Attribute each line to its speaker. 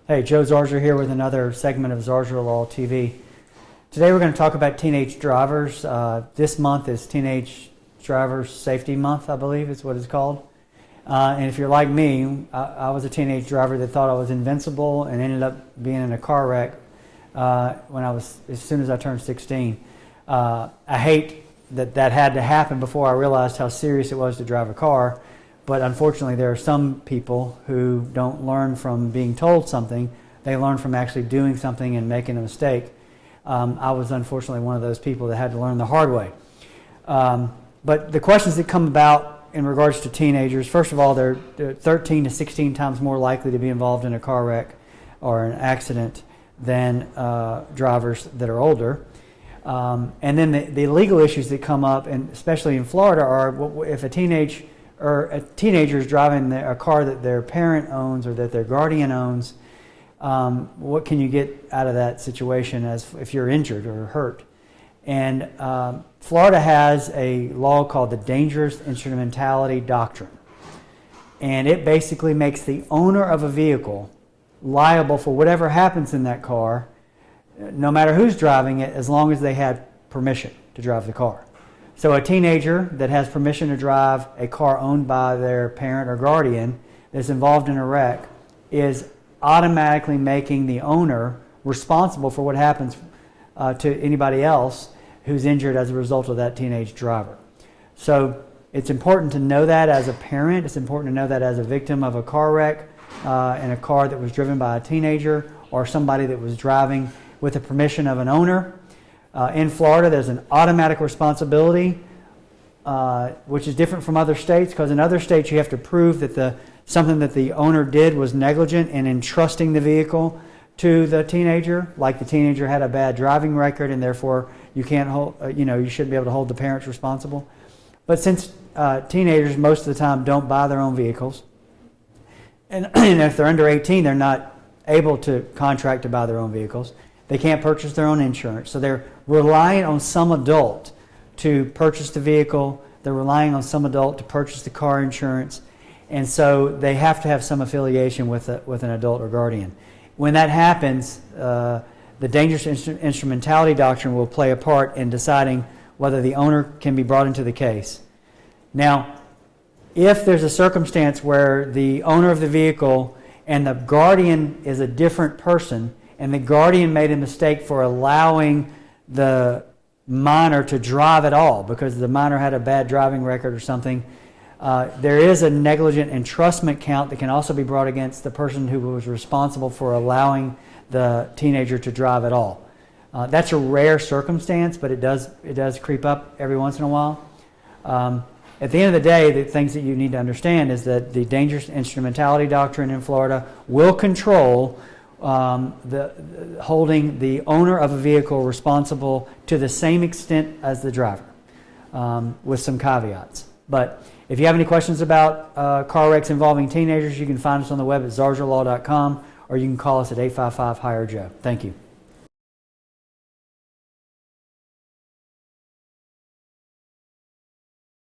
Speaker 1: Hey, Joe Zarzaur here with another segment of Zarzaur Law TV. Today we're going to talk about teenage drivers. This month is Teenage Drivers Safety Month, I believe is what it's called. And if you're like me, I was a teenage driver that thought I was invincible and ended up being in a car wreck as soon as I turned 16. I hate that had to happen before I realized how serious it was to drive a car. But unfortunately, there are some people who don't learn from being told something. They learn from actually doing something and making a mistake. I was unfortunately one of those people that had to learn the hard way. But the questions that come about in regards to teenagers, first of all, they're 13 to 16 times more likely to be involved in a car wreck or an accident than drivers that are older. And then the legal issues that come up, and especially in Florida, are if a teenager is driving a car that their parent owns or that their guardian owns, what can you get out of that situation if you're injured or hurt? And Florida has a law called the Dangerous Instrumentality Doctrine. And it basically makes the owner of a vehicle liable for whatever happens in that car, no matter who's driving it, as long as they had permission to drive the car. So a teenager that has permission to drive a car owned by their parent or guardian that's involved in a wreck is automatically making the owner responsible for what happens to anybody else who's injured as a result of that teenage driver. So it's important to know that as a parent. It's important to know that as a victim of a car wreck in a car that was driven by a teenager or somebody that was driving with the permission of an owner. In Florida, there's an automatic responsibility, which is different from other states, because in other states you have to prove that something that the owner did was negligent in entrusting the vehicle to the teenager, like the teenager had a bad driving record and therefore you can't hold, you shouldn't be able to hold the parents responsible. But since teenagers most of the time don't buy their own vehicles, and if they're under 18, they're not able to contract to buy their own vehicles. They can't purchase their own insurance, so they're relying on some adult to purchase the vehicle. They're relying on some adult to purchase the car insurance, and so they have to have some affiliation with an adult or guardian. When that happens, the Dangerous Instrumentality Doctrine will play a part in deciding whether the owner can be brought into the case. Now, if there's a circumstance where the owner of the vehicle and the guardian is a different person, and the guardian made a mistake for allowing the minor to drive at all because the minor had a bad driving record or something, there is a negligent entrustment count that can also be brought against the person who was responsible for allowing the teenager to drive at all. That's a rare circumstance, but it does creep up every once in a while. At the end of the day, the things that you need to understand is that the Dangerous Instrumentality Doctrine in Florida will control holding the owner of a vehicle responsible to the same extent as the driver, with some caveats. But if you have any questions about car wrecks involving teenagers, you can find us on the web at zarzaurlaw.com, or you can call us at 855-HIRE-JOE. Thank you.